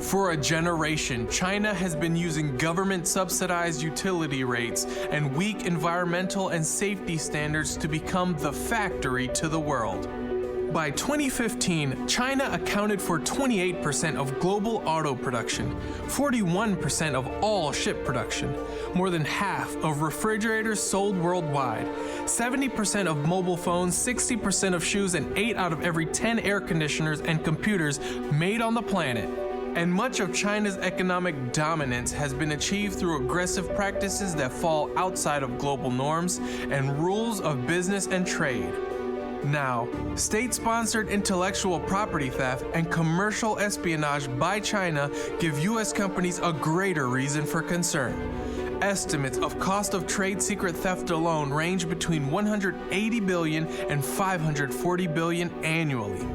For a generation, China has been using government-subsidized utility rates and weak environmental and safety standards to become the factory to the world. By 2015, China accounted for 28% of global auto production, 41% of all ship production, more than half of refrigerators sold worldwide, 70% of mobile phones, 60% of shoes, and 8 out of every 10 air conditioners and computers made on the planet. And much of China's economic dominance has been achieved through aggressive practices that fall outside of global norms and rules of business and trade. Now, state-sponsored intellectual property theft and commercial espionage by China give U.S. companies a greater reason for concern. Estimates of cost of trade secret theft alone range between $180 billion and $540 billion annually.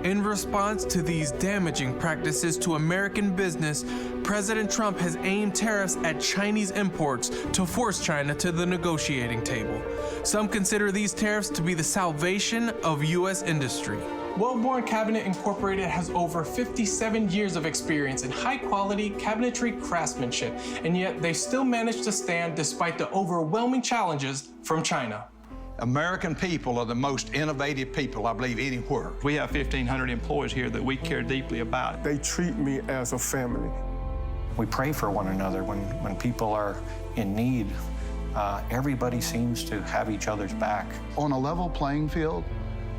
In response to these damaging practices to American business, President Trump has aimed tariffs at Chinese imports to force China to the negotiating table. Some consider these tariffs to be the salvation of U.S. industry. Wellborne Cabinet Incorporated has over 57 years of experience in high-quality cabinetry craftsmanship, and yet they still manage to stand despite the overwhelming challenges from China. American people are the most innovative people, I believe, anywhere. We have 1,500 employees here that we care deeply about. They treat me as a family. We pray for one another when people are in need. Everybody seems to have each other's back. On a level playing field,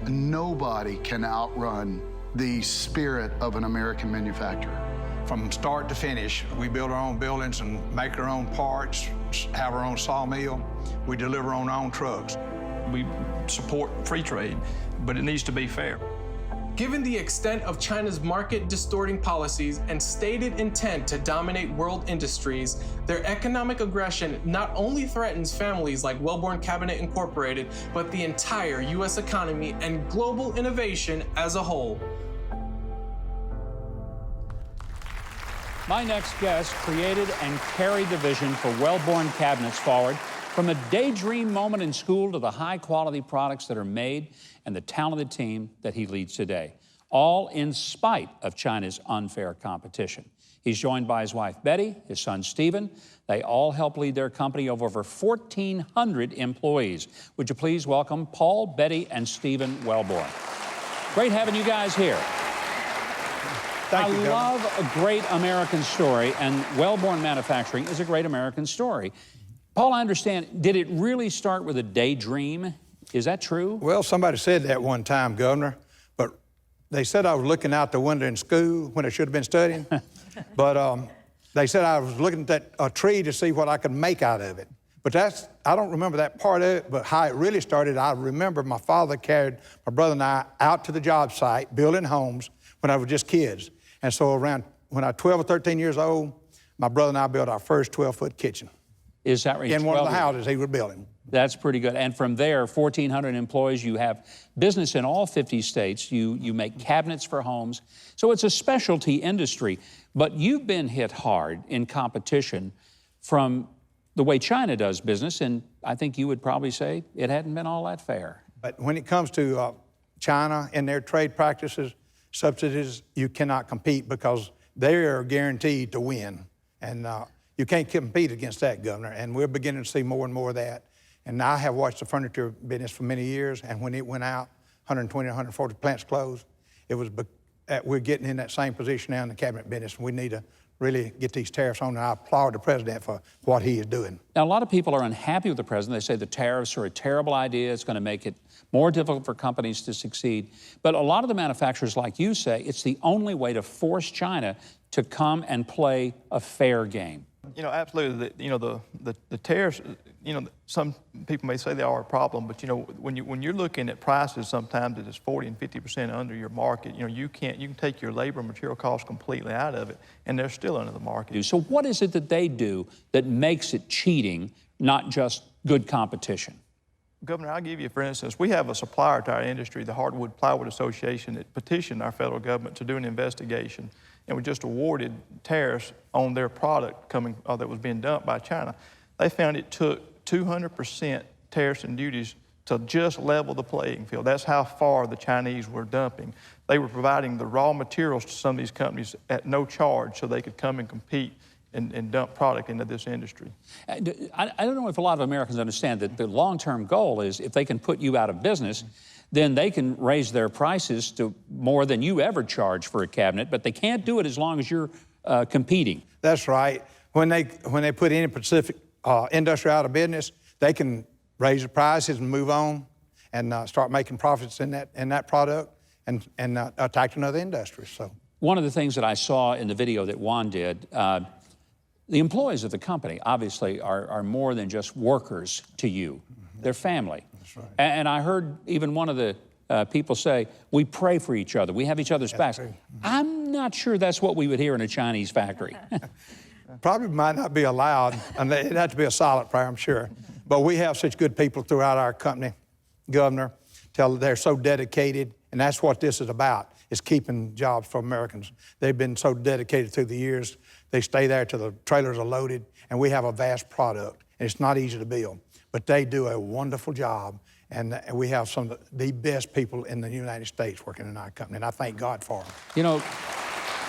nobody can outrun the spirit of an American manufacturer. From start to finish, we build our own buildings and make our own parts, have our own sawmill. We deliver on our own trucks. We support free trade, but it needs to be fair. Given the extent of China's market-distorting policies and stated intent to dominate world industries, their economic aggression not only threatens families like Wellborne Cabinet Incorporated, but the entire U.S. economy and global innovation as a whole. My next guest created and carried the vision for Wellborne cabinets forward, from a daydream moment in school to the high-quality products that are made and the talented team that he leads today, all in spite of China's unfair competition. He's joined by his wife, Betty, his son, Stephen. They all help lead their company of over 1,400 employees. Would you please welcome Paul, Betty, and Stephen Wellborne. Great having you guys here. I love a great American story, and Wellborne Manufacturing is a great American story. Paul, I understand, did it really start with a daydream? Is that true? Well, somebody said that one time, Governor, but they said I was looking out the window in school when I should have been studying. But they said I was looking at a tree to see what I could make out of it. But I don't remember that part of it, but how it really started, I remember my father carried my brother and I out to the job site, building homes, when I was just kids. And so around when I was 12 or 13 years old, my brother and I built our first 12-foot kitchen. Is that right? In one of the houses he was building. That's pretty good. And from there, 1,400 employees, you have business in all 50 states. You make cabinets for homes. So it's a specialty industry. But you've been hit hard in competition from the way China does business, and I think you would probably say it hadn't been all that fair. But when it comes to China and their trade practices, subsidies, you cannot compete because they are guaranteed to win. And you can't compete against that, Governor, and we're beginning to see more and more of that. And I have watched the furniture business for many years, and when it went out, 120, 140 plants closed. We're getting in that same position now in the cabinet business. We need to really get these tariffs on, and I applaud the president for what he is doing. Now, a lot of people are unhappy with the president. They say the tariffs are a terrible idea. It's going to make it more difficult for companies to succeed. But a lot of the manufacturers, like you say, it's the only way to force China to come and play a fair game. You know, absolutely. The tariffs, some people may say they are a problem, but when you're looking at prices, sometimes it is 40 and 50% under your market. You can take your labor and material costs completely out of it, and they're still under the market. So what is it that they do that makes it cheating, not just good competition? Governor, I'll give you, for instance, we have a supplier to our industry, the Hardwood Plywood Association, that petitioned our federal government to do an investigation, and we just awarded tariffs on their product that was being dumped by China. They found it took 200% tariffs and duties to just level the playing field. That's how far the Chinese were dumping. They were providing the raw materials to some of these companies at no charge so they could come and compete and dump product into this industry. I don't know if a lot of Americans understand that the long-term goal is if they can put you out of business, then they can raise their prices to more than you ever charge for a cabinet, but they can't do it as long as you're competing. That's right. When they put any Pacific industry out of business, they can raise the prices and move on and start making profits in that product and attack another industry. So one of the things that I saw in the video that Juan did, the employees of the company obviously are more than just workers to you. They're family. That's right. And I heard even one of the people say, we pray for each other. We have each other's backs. I'm not sure that's what we would hear in a Chinese factory. Probably might not be allowed, and it'd have to be a silent prayer, I'm sure. But we have such good people throughout our company, Governor. They're so dedicated, and that's what this is about, is keeping jobs for Americans. They've been so dedicated through the years. They stay there till the trailers are loaded, and we have a vast product, and it's not easy to build. But they do a wonderful job, and we have some of the best people in the United States working in our company, and I thank God for them. You know,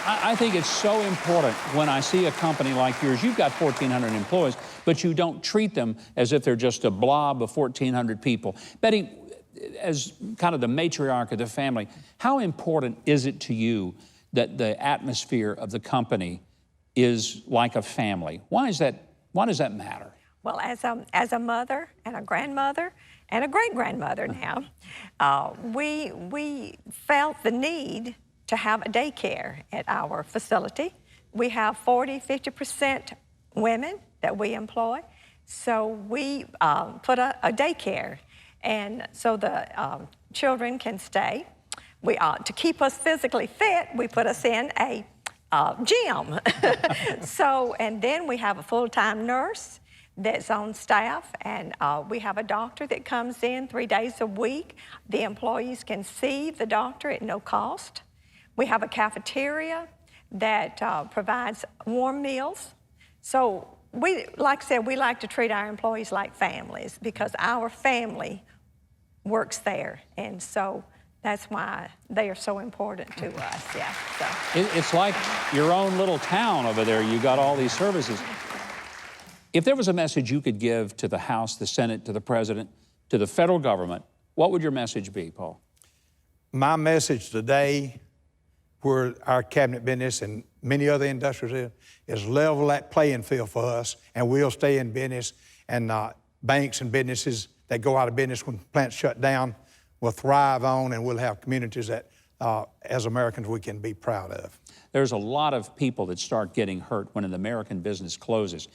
I think it's so important when I see a company like yours. You've got 1,400 employees, but you don't treat them as if they're just a blob of 1,400 people. Betty, as kind of the matriarch of the family, how important is it to you that the atmosphere of the company is like a family? Why does that matter? Well, as a mother and a grandmother and a great-grandmother now, we felt the need to have a daycare at our facility. We have 40–50% women that we employ, so we put a daycare, and so the children can stay. To keep us physically fit, we put us in a gym. And then we have a full-time nurse that's on staff, and we have a doctor that comes in 3 days a week. The employees can see the doctor at no cost. We have a cafeteria that provides warm meals. So like I said, we like to treat our employees like families because our family works there, and so that's why they are so important to us, yeah. So. It's like your own little town over there. You got all these services. If there was a message you could give to the House, the Senate, to the President, to the federal government, what would your message be, Paul? My message today, where our cabinet business and many other industries is level that playing field for us, and we'll stay in business, and banks and businesses that go out of business when plants shut down will thrive on, and we'll have communities that, as Americans, we can be proud of. There's a lot of people that start getting hurt when an American business closes.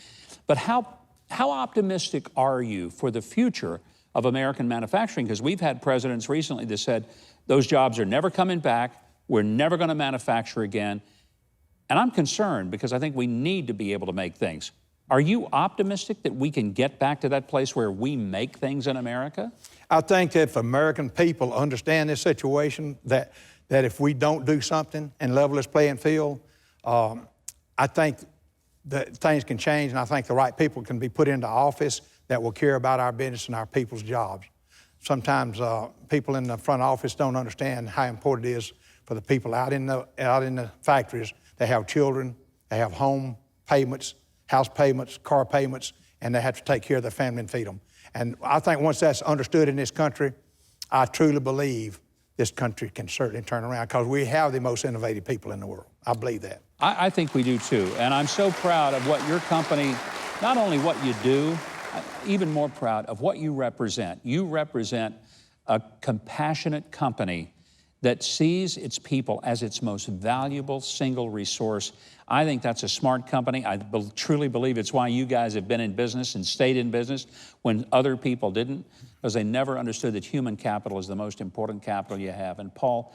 But how optimistic are you for the future of American manufacturing? Because we've had presidents recently that said, those jobs are never coming back, we're never going to manufacture again. And I'm concerned because I think we need to be able to make things. Are you optimistic that we can get back to that place where we make things in America? I think that if American people understand this situation, that if we don't do something and level this playing field, I think that things can change, and I think the right people can be put into office that will care about our business and our people's jobs. Sometimes people in the front office don't understand how important it is for the people out in the factories. They have children, they have home payments, house payments, car payments, and they have to take care of their family and feed them. And I think once that's understood in this country, I truly believe this country can certainly turn around because we have the most innovative people in the world. I believe that. I think we do too. And I'm so proud of what your company, not only what you do, even more proud of what you represent. You represent a compassionate company that sees its people as its most valuable single resource. I think that's a smart company. I truly believe it's why you guys have been in business and stayed in business when other people didn't, because they never understood that human capital is the most important capital you have. And Paul,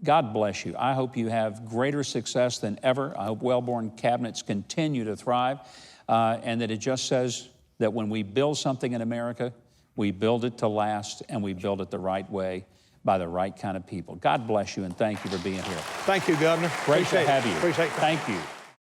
God bless you. I hope you have greater success than ever. I hope Wellborne cabinets continue to thrive, and that it just says that when we build something in America, we build it to last, and we build it the right way by the right kind of people. God bless you, and thank you for being here. Thank you, Governor. Great to have you. Appreciate it. Thank you.